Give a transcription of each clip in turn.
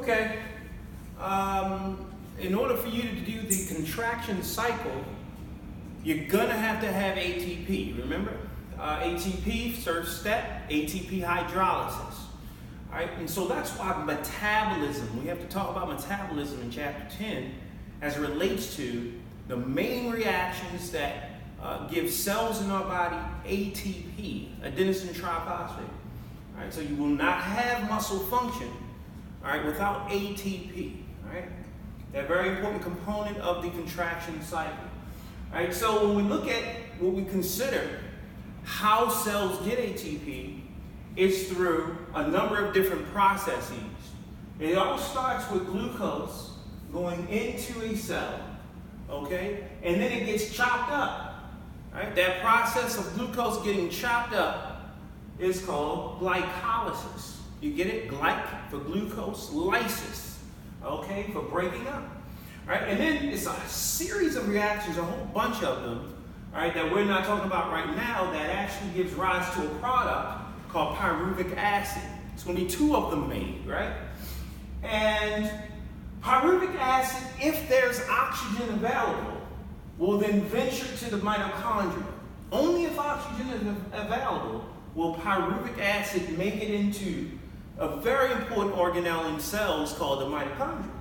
Okay. In order for you to do the contraction cycle, you're gonna have to have ATP. Remember, ATP first step, ATP hydrolysis. All right, and so that's why metabolism. We have to talk about metabolism in chapter 10 as it relates to the main reactions that give cells in our body ATP, adenosine triphosphate. All right, so you will not have muscle function, all right, without ATP. All right, they're a very important component of the contraction cycle. All right, so when we look at what we consider how cells get ATP, it's through a number of different processes. It all starts with glucose going into a cell, okay, and then it gets chopped up. Right? That process of glucose getting chopped up is called glycolysis. You get it? Glyc for glucose, lysis, okay, for breaking up. Right? And then it's a series of reactions, a whole bunch of them, right, that we're not talking about right now, that actually gives rise to a product called pyruvic acid. It's going to be two of them made, right? And pyruvic acid, if there's oxygen available, will then venture to the mitochondria. Only if oxygen is available will pyruvic acid make it into a very important organelle in cells called the mitochondria.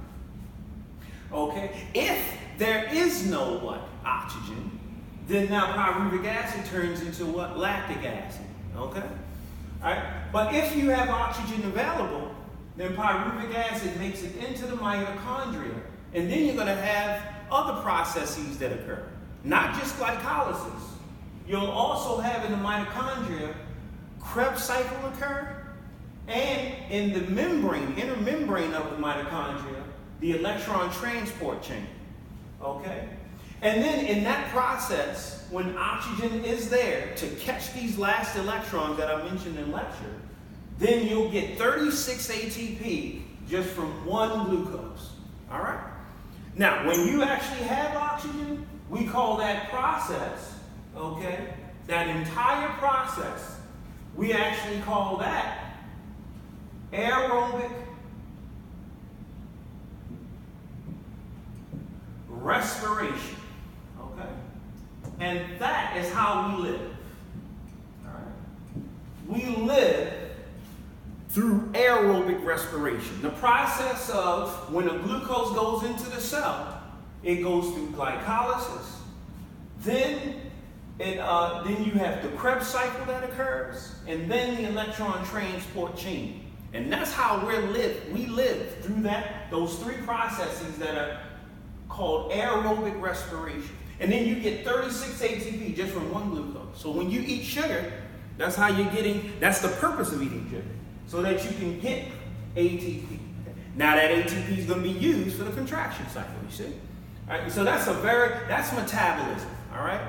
Okay, if there is no oxygen, then now pyruvic acid turns into what? Lactic acid. Okay? All right? But if you have oxygen available, then pyruvic acid makes it into the mitochondria, and then you're going to have other processes that occur, not just glycolysis. You'll also have in the mitochondria Krebs cycle occur, and in the membrane, inner membrane of the mitochondria, the electron transport chain. Okay? And then in that process, when oxygen is there to catch these last electrons that I mentioned in lecture, then you'll get 36 ATP just from one glucose. All right? Now, when you actually have oxygen, we call that process, okay, that entire process, we actually call that aerobic respiration, okay? And that is how we live, all right? We live through aerobic respiration. The process of when a glucose goes into the cell, it goes through glycolysis. Then you have the Krebs cycle that occurs, and then the electron transport chain. And that's how we live through those three processes that are called aerobic respiration. And then you get 36 ATP just from one glucose. So when you eat sugar, that's how you're getting, that's the purpose of eating sugar, so that you can get ATP. Now that ATP is going to be used for the contraction cycle, you see? All right, so that's metabolism, all right?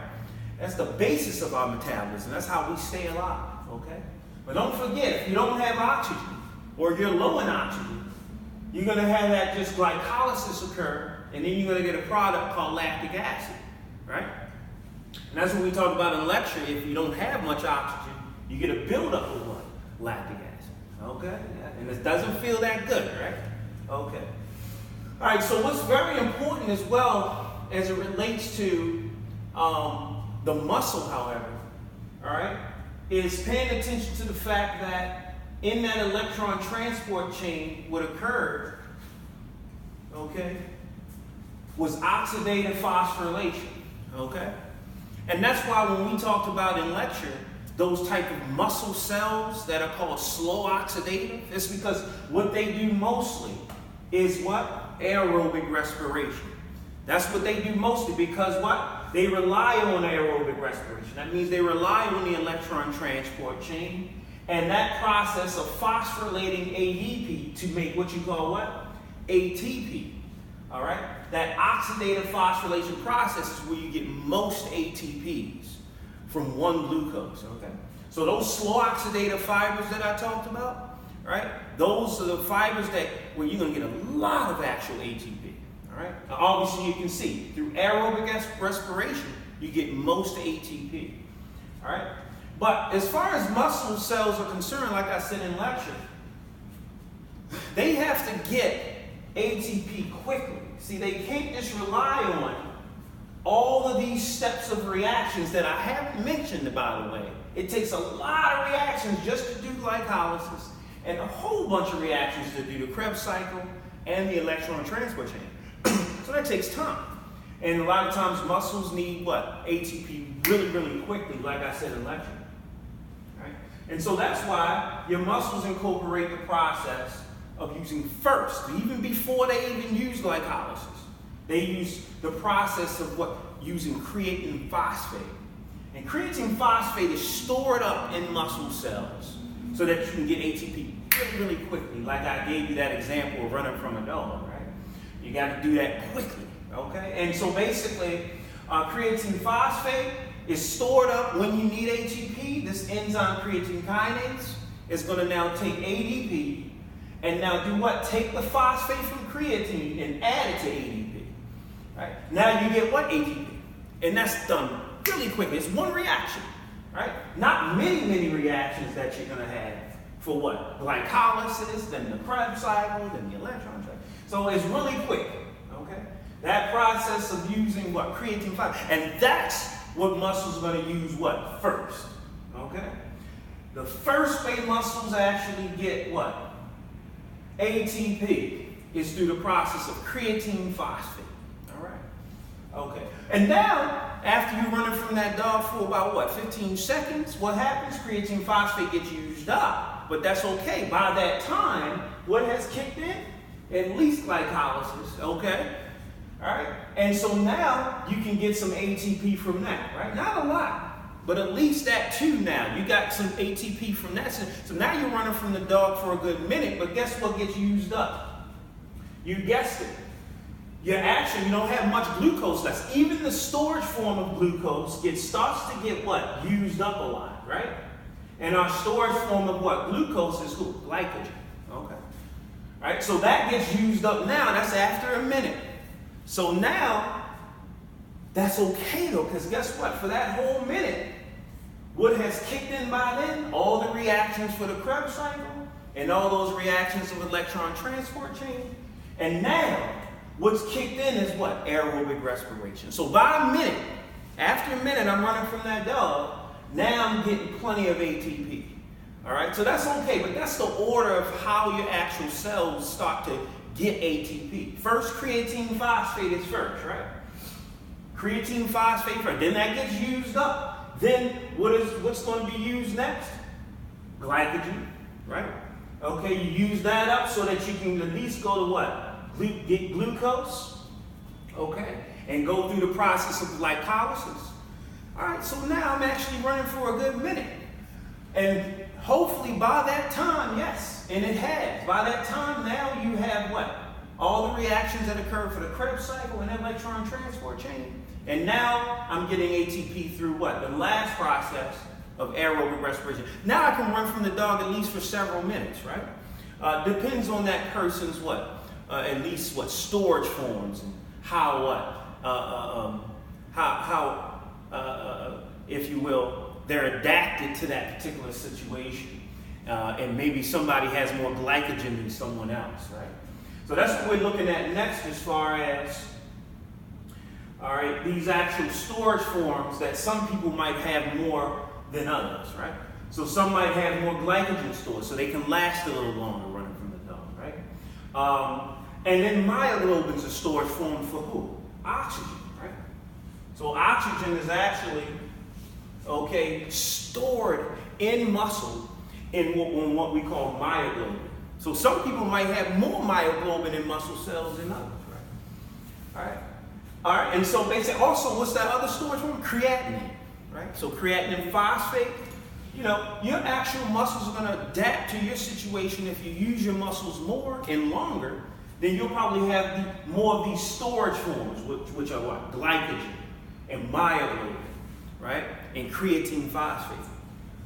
That's the basis of our metabolism. That's how we stay alive, okay? But don't forget, if you don't have oxygen, or you're low in oxygen, you're going to have that just glycolysis occur, and then you're going to get a product called lactic acid, right? And that's what we talk about in lecture. If you don't have much oxygen, you get a buildup of what? Lactic acid, okay? Yeah. And it doesn't feel that good, right? Okay. All right, so what's very important as well as it relates to the muscle, however, all right, is paying attention to the fact that in that electron transport chain, what occurred, okay, was oxidative phosphorylation, okay? And that's why when we talked about in lecture, those type of muscle cells that are called slow oxidative, it's because what they do mostly is what? Aerobic respiration. That's what they do mostly, because what? They rely on aerobic respiration. That means they rely on the electron transport chain and that process of phosphorylating ADP to make what you call what? ATP. All right? That oxidative phosphorylation process is where you get most ATPs from one glucose. Okay? So those slow oxidative fibers that I talked about, right? Those are the fibers where you're going to get a lot of actual ATP. All right? Now, obviously, you can see through aerobic respiration, you get most ATP. All right? But as far as muscle cells are concerned, like I said in lecture, they have to get ATP quickly. See, they can't just rely on all of these steps of reactions that I haven't mentioned, by the way. It takes a lot of reactions just to do glycolysis and a whole bunch of reactions to do the Krebs cycle and the electron transport chain. So that takes time. And a lot of times muscles need what? ATP really, really quickly, like I said in lecture. Right? And so that's why your muscles incorporate the process of using first, even before they even use glycolysis. They use the process of what? Using creatine phosphate. And creatine phosphate is stored up in muscle cells so that you can get ATP really, really quickly. Like I gave you that example of running from a dog, right? You got to do that quickly, okay? And so basically, creatine phosphate is stored up when you need ATP. This enzyme creatine kinase is going to now take ADP and now do what? Take the phosphate from creatine and add it to ADP. Right? Now you get what? ATP. And that's done really quickly. It's one reaction, right? Not many, many reactions that you're going to have for what? Glycolysis, then the Krebs cycle, then the electron cycle. So it's really quick, okay? That process of using what? Creatine phosphate. And that's what muscles are going to use what? First, okay? The first way muscles actually get what? ATP is through the process of creatine phosphate. Okay, and now, after you're running from that dog for about what, 15 seconds, what happens? Creatine phosphate gets used up, but that's okay. By that time, what has kicked in? At least glycolysis, okay? All right, and so now you can get some ATP from that, right? Not a lot, but at least that too now. You got some ATP from that. So now you're running from the dog for a good minute, but guess what gets used up? You guessed it. You don't have much glucose left. Even the storage form of glucose starts to get what? Used up a lot, right? And our storage form of what? Glucose is who? Glycogen. Okay. Right? So that gets used up now. That's after a minute. So now, that's okay though, because guess what? For that whole minute, what has kicked in by then? All the reactions for the Krebs cycle and all those reactions of electron transport chain. And now, what's kicked in is what? Aerobic respiration. So by a minute, after a minute, I'm running from that dog. Now I'm getting plenty of ATP. All right, so that's okay, but that's the order of how your actual cells start to get ATP. First, creatine phosphate is first, right? Creatine phosphate first. Then that gets used up. Then what's going to be used next? Glycogen, right? Okay, you use that up so that you can at least go to what? Get glucose, okay, and go through the process of glycolysis. All right, so now I'm actually running for a good minute. And hopefully by that time, yes, and it has, by that time now you have what? All the reactions that occur for the Krebs cycle and electron transport chain. And now I'm getting ATP through what? The last process of aerobic respiration. Now I can run from the dog at least for several minutes, right? Depends on that person's what? At least what storage forms and how if you will, they're adapted to that particular situation, and maybe somebody has more glycogen than someone else, right? So that's what we're looking at next, as far as these actual storage forms that some people might have more than others, right? So some might have more glycogen stored, so they can last a little longer running from the dog, right? And then myoglobin's a storage form for who? Oxygen, right? So oxygen is actually, stored in muscle in what we call myoglobin. So some people might have more myoglobin in muscle cells than others, right? All right, and so basically, also, what's that other storage form? Creatinine, right? So creatinine phosphate, your actual muscles are going to adapt to your situation. If you use your muscles more and longer, then you'll probably have more of these storage forms, which are what? Glycogen and myoglobin, right? And creatine phosphate,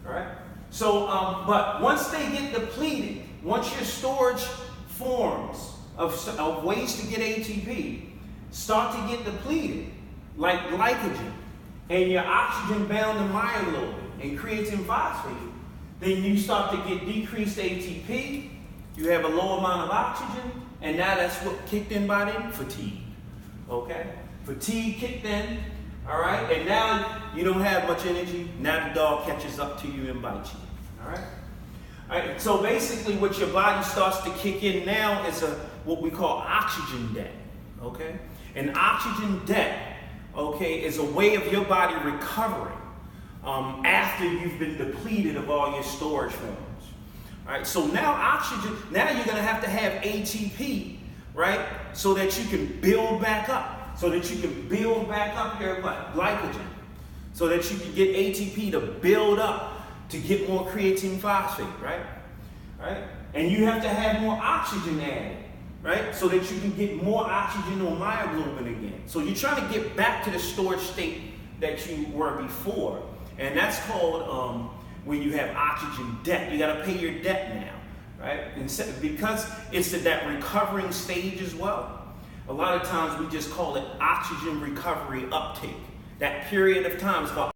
all right? So, but once they get depleted, once your storage forms of ways to get ATP start to get depleted, like glycogen, and your oxygen bound to myoglobin and creatine phosphate, then you start to get decreased ATP, You have a low amount of oxygen, and now that's what kicked in by then? Fatigue. Okay? Fatigue kicked in, all right? And now you don't have much energy. Now the dog catches up to you and bites you, all right? All right, so basically what your body starts to kick in now is what we call oxygen debt, okay? And oxygen debt, okay, is a way of your body recovering after you've been depleted of all your storage forms. All right, so now now you're gonna have to have ATP, right? So that you can build back up. So that you can build back up your glycogen. So that you can get ATP to build up to get more creatine phosphate, right? Right? And you have to have more oxygen added, right? So that you can get more oxygen or myoglobin again. So you're trying to get back to the storage state that you were before. And that's called when you have oxygen debt. You got to pay your debt now, right? And because it's at that recovering stage as well. A lot of times we just call it oxygen recovery uptake. That period of time is called